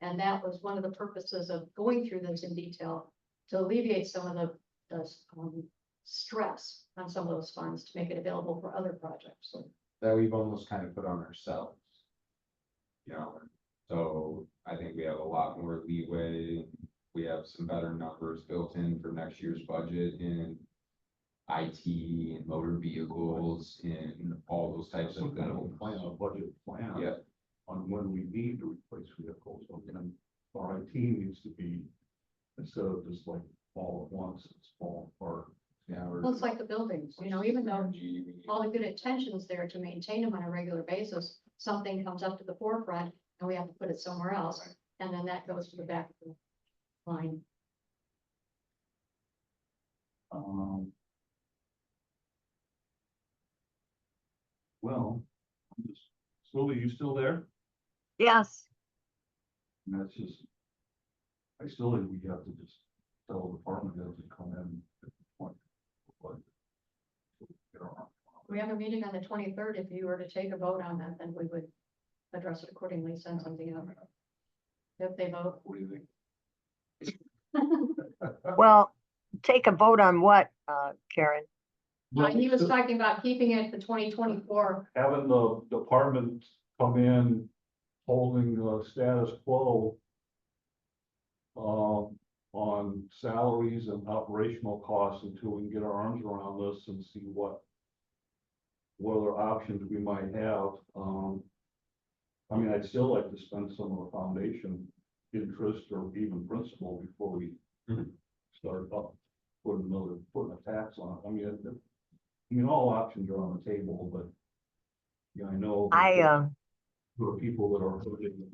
And that was one of the purposes of going through this in detail, to alleviate some of the stress on some of those funds, to make it available for other projects. So that we've almost kind of put on ourselves. So I think we have a lot more leeway. We have some better numbers built in for next year's budget in IT and motor vehicles and all those types Some of kind of a things. plan, a budget plan. Yeah. On when we need to replace vehicles, so then our IT needs to be, instead of just like all at once, it's falling apart. Yeah. well, it's like the buildings, even though all the good intentions there to maintain them on a regular basis, something comes up to the forefront and we have to put it somewhere else, and then that goes to the back of the line. Well, Sylvia, you still there? Yes, And that's just, I still think we have to just tell the department heads to come in at the point. But get our- We have a meeting on the 23rd. If you were to take a vote on that, then we would address it accordingly, send something out. If they vote. What do you think? well, take a vote on what, Karen? He was talking about keeping it to 2024. Having the department come in, holding the status quo on salaries and operational costs until we can get our arms around this and see what other options we might have. I mean, I'd still like to spend some of the foundation interest or even principal before we start up, putting a tax on it. I mean, all options are on the table, but yeah, I know. that there are people that are hurting,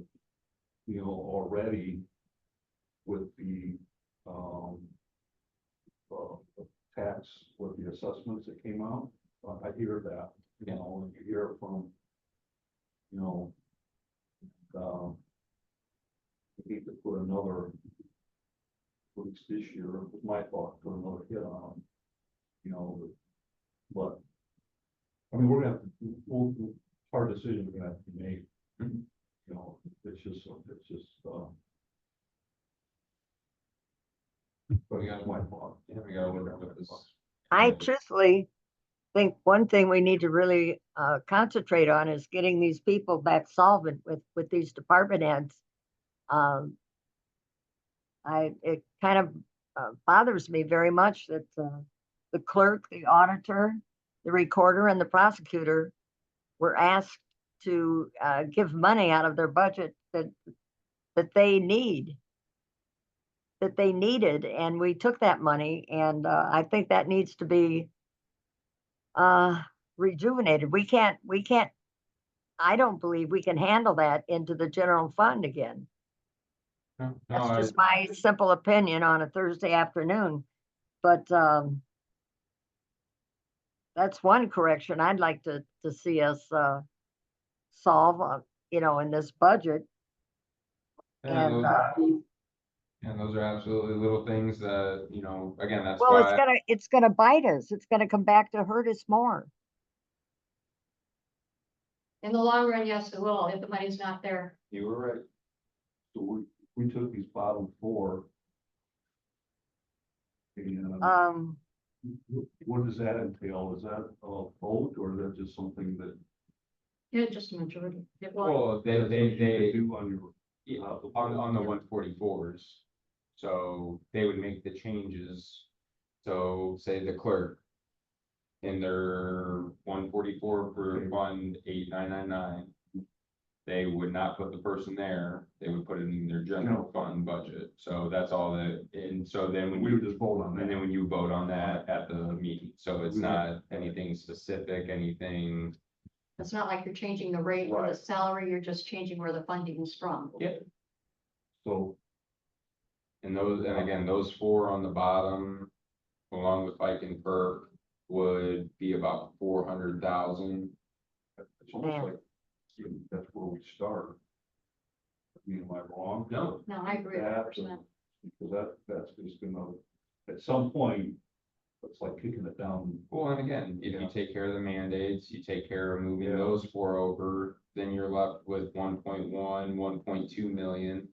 already with the tax, with the assessments that came out. I hear that, and you hear from, we need to put another, at least this year, it was my thought, put another hit on them, but I mean, we're gonna, we'll hard decision we're gonna have to make. Mhm. You know, it's just, but We gotta- my fault. Yeah, we gotta look at this. I Yeah. truthfully think one thing we need to really concentrate on is getting these people back solvent with these department heads. Um, it kind of bothers me very much that the clerk, the auditor, the recorder, and the prosecutor were asked to give money out of their budget that they need, that they needed, and we took that money, and I think that needs to be rejuvenated. We can't, I don't believe we can handle that into the general fund again. No, That's I- just my simple opinion on a Thursday afternoon, but that's one correction I'd like to see us solve, in this budget. And And those are absolutely little things that, again, that's well, why. it's gonna bite us. It's gonna come back to hurt us more. In the long run, yes, it will, if the money's not there. You were right. So we took these bottom four. And what does that entail? Is that a vote or is that just something that? Yeah, just a majority. It will. Well, they Do on your. yeah, on the 144s. So they would make the changes. So say the clerk. In their 144 for Fund 8999. They would not put the person there, they would put it in their general fund budget, so that's all that, and so then when We you, would just vote on and then that. when you vote on that at the meeting, so it's not anything specific, anything. It's not like you're changing the rate or the Right. salary, you're just changing where the funding is from. Yeah. So And again, those four on the bottom, along with Pike and Perk, would be about 400,000. it's almost Yeah. like, that's where we start. I mean, am I wrong? No. No, I agree That, 100%. Because that's just gonna, at some point, it's like kicking it down. Well, and again, if Yeah. you take care of the mandates, you take care of moving Yeah. those four over, then you're left with 1.1, 1.2 million.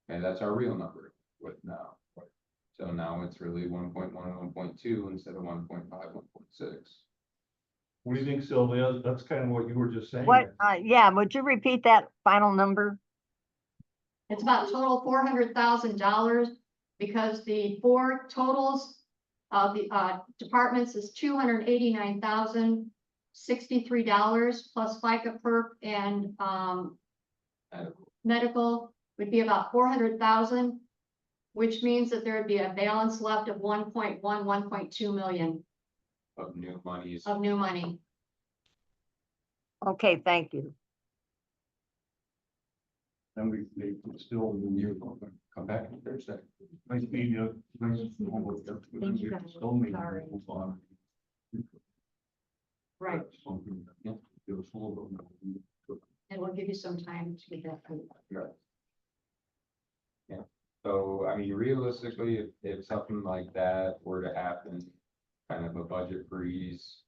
And that's our real number with now. So now it's really 1.1, 1.2 instead of 1.5, 1.6. What do you think, Sylvia? That's kind of what you were just saying. What, yeah, would you repeat that final number? It's about total $400,000 because the four totals of the departments is $289,063 plus FICA perk and medical would be about 400,000, which means that there would be a balance left of 1.1, 1.2 million Of new monies. of new money. Okay, thank you. And we could still. You're welcome. Come back on Thursday. Nice meeting you. Nice. Thank you, guys. Still meeting, Sorry. move on. Right, That's something that, Yeah. give us a little bit more. and we'll give you some time to get that. done. Right. Yeah, so I mean, realistically, if something like that were to happen, kind of a budget freeze.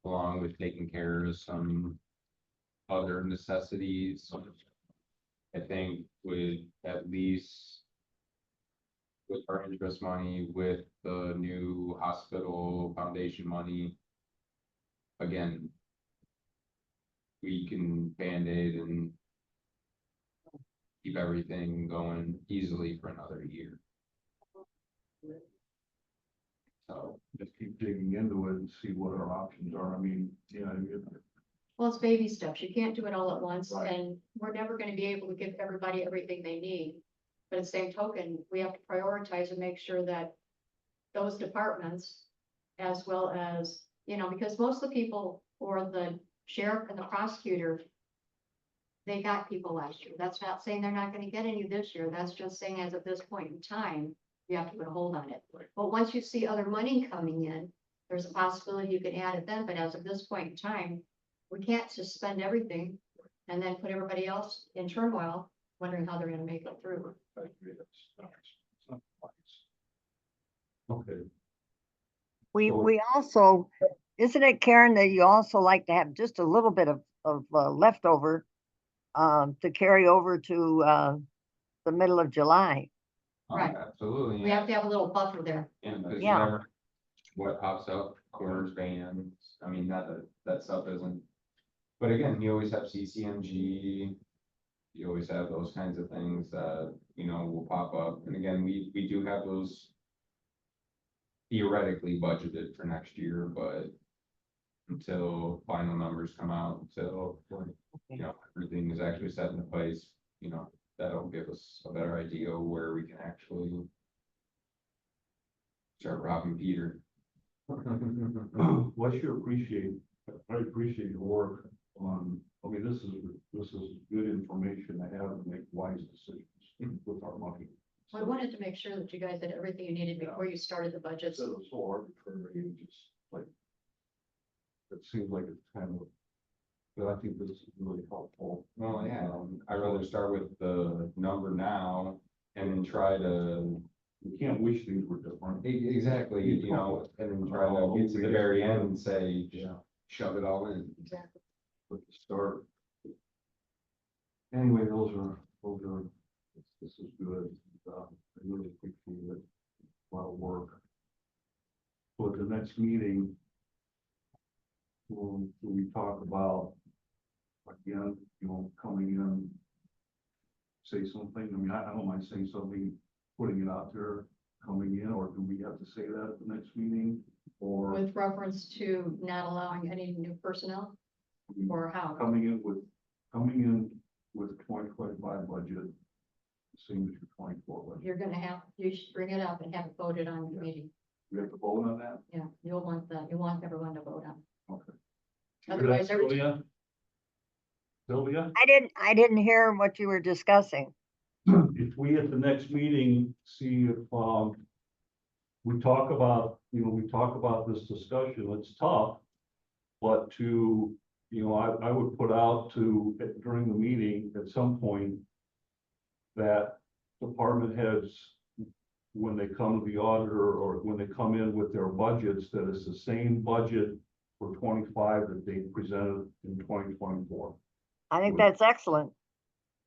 Along with taking care of some other necessities. I think with at least. With our interest money, with the new hospital foundation money. Again. We can Band-Aid and. Keep everything going easily for another year. So, Just keep digging into it and see what our options are. I mean, yeah. Well, it's baby steps. You can't do it all at once, Right. and we're never gonna be able to give everybody everything they need. But at the same token, we have to prioritize and make sure that those departments, as well as, because most of the people or the sheriff and the prosecutor, they got people last year. That's not saying they're not gonna get any this year. That's just saying as of this point in time, you have to put a hold on it. But once you see other money coming in, there's a possibility you can add it then, but as of this point in time, we can't just spend everything and then put everybody else in turmoil, wondering how they're gonna make it through. I agree, it's not wise. Okay, We So- we also, isn't it, Karen, that you also like to have just a little bit of of leftover to carry over to the middle of July. Right. Absolutely. We have to have a little buffer there. And because you Yeah. never, know what pops up, corners, vans, I mean, not that stuff isn't. But again, you always have CCMG, you always have those kinds of things that, will pop up, and again, we do have those theoretically budgeted for next year, but until final numbers come out, until, everything is actually set into place, that'll give us a better idea of where we can actually start robbing Peter. Well, I appreciate your work on, this is good information to have to make wise decisions with our money. I wanted to make sure that you guys had everything you needed before you started the budgets. Instead of so arbitrary, and just like, it seems like it's kind of, but I think this is really helpful. Well, yeah, I'd rather start with the number now and then try to. We can't wish things were different. Exactly, and then try to get to the very end and say, Yeah. shove it all in. Exactly. But to start. Anyway, this is good. I really appreciate it. A lot of work. So at the next meeting, we talk about, again, coming in, say something. I don't mind saying something, putting it out there, coming in, or do we have to say that at the next meeting? Or With reference to not allowing any new personnel, or how? coming in with 2025 budget, same as your 24 budget. You're gonna have, you should bring it up and have it voted on in the meeting. We have to vote on that? Yeah, you'll want that, you want everyone to vote on. Okay. Otherwise, every, Sylvia, I didn't hear what you were discussing. if we at the next meeting see if, we talk about this discussion, it's tough. But I would put out during the meeting at some point that department heads, when they come to the auditor or when they come in with their budgets, that it's the same budget for 25 that they presented in 2024. I think that's excellent.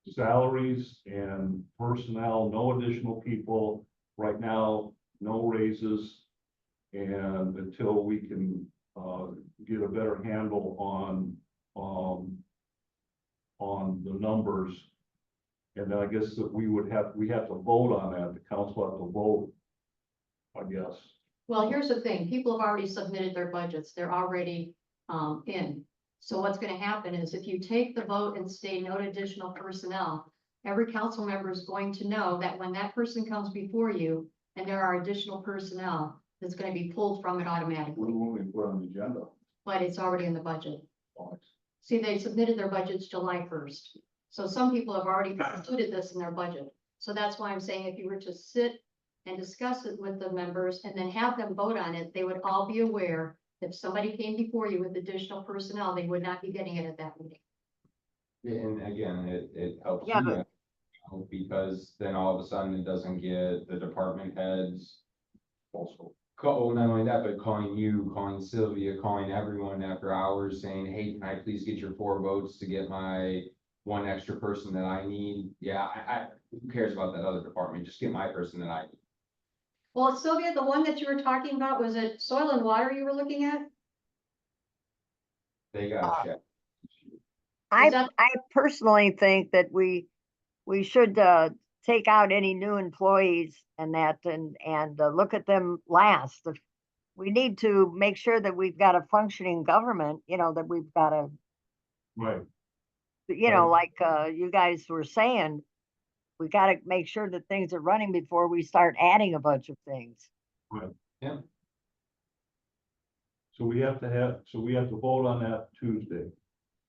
Salaries and personnel, no additional people, right now, no raises. And until we can, get a better handle on the numbers. And then I guess that we have to vote on that, the council have to vote, I guess. well, here's the thing, people have already submitted their budgets, they're already, in. So what's gonna happen is if you take the vote and say no additional personnel, every council member is going to know that when that person comes before you and there are additional personnel, it's gonna be pulled from it automatically, When we put on the agenda. but it's already in the budget. See, they submitted their budgets July 1st. So some people have already included this in their budget. So that's why I'm saying if you were to sit and discuss it with the members and then have them vote on it, they would all be aware that if somebody came before you with additional personnel, they would not be getting it at that meeting. And again, it helps Yeah, you but- out, because then all of a sudden it doesn't get the department heads. Also, not only that, but calling you, calling Sylvia, calling everyone after hours saying, hey, can I please get your 4 votes to get my one extra person that I need? Yeah, who cares about that other department? Just get my person that I need. Well, Sylvia, the one that you were talking about, was it soil and water you were looking at? They got checked. I that- personally think that we should take out any new employees and that and look at them last. We need to make sure that we've got a functioning government, that we've got a, Right. like you guys were saying, we got to make sure that things are running before we start adding a bunch of things. So we have to vote on that Tuesday.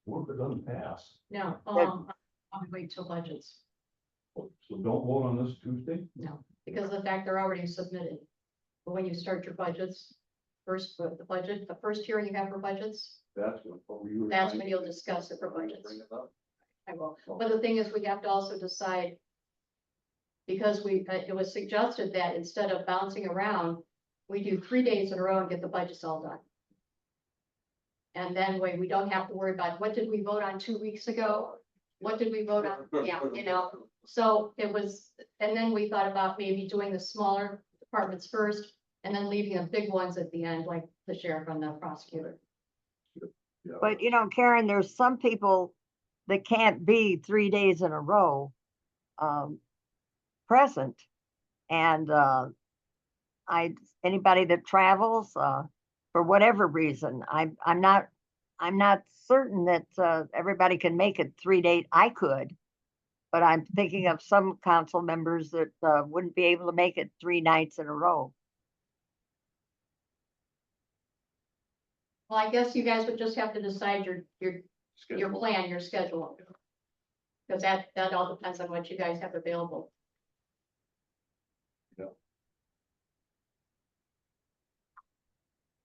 What if it doesn't pass? No, I'll wait till budgets. So don't vote on this Tuesday? No, because of the fact they're already submitted. But when you start your budgets, the first hearing you have for budgets, That's what we were. that's trying when to- you'll discuss it for budgets. Bring it up. I will. But the thing is, we have to also decide, because it was suggested that instead of bouncing around, we do 3 days in a row and get the budgets all done. And then we don't have to worry about, what did we vote on 2 weeks ago? What did we vote on? Yeah, so it was, and then we thought about maybe doing the smaller departments first and then leaving the big ones at the end, like the sheriff and the prosecutor. Yeah. But Karen, there's some people that can't be 3 days in a row present. And anybody that travels for whatever reason, I'm not certain that everybody can make it 3 days. I could, but I'm thinking of some council members that wouldn't be able to make it 3 nights in a row. Well, I guess you guys would just have to decide your plan, your schedule. Because that all depends on what you guys have available.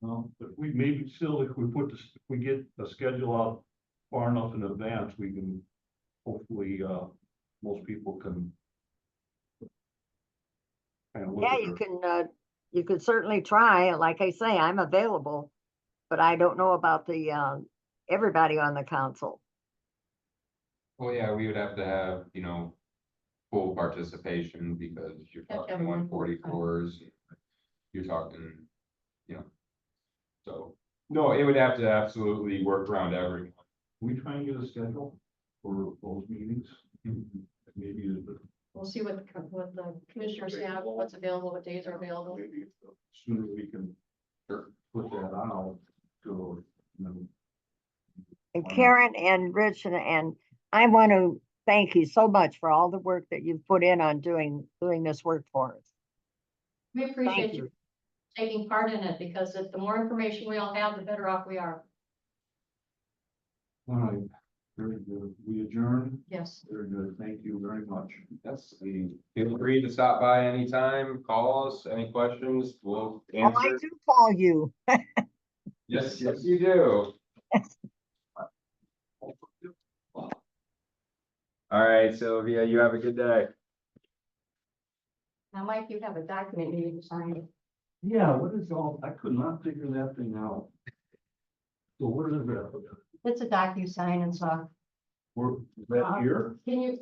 If we maybe still, if we get the schedule out far enough in advance, we can hopefully, most people can. Kind of look Yeah, at you can certainly try. Like I say, I'm available, but I don't know about the everybody on the council. Well, yeah, we would have to have, full participation because you're Have to talking have one 144s. 44s. You're talking, so, no, it would have to absolutely work around everyone. we try and get a schedule for those meetings. Maybe We'll see what the commissioners have, what's available, what days are available. maybe the sooner we can put that out to, And Karen and Rich and I want to thank you so much for all the work that you've put in on doing this work for us. We Thank appreciate you. you taking part in it, because the more information we all have, the better off we are. all right, very good. We adjourn. Yes. Very good. Thank you very much. Yes, feel free to stop by anytime, call us, any questions, we'll Oh, I answer. do call you. Yes, you do. All right, Sylvia, you have a good day. Now, Mike, you have a document you need to sign. Yeah, what is all, I could not figure that thing out. So what is that? It's a DocuSign and stuff. We're, is that here? Can you,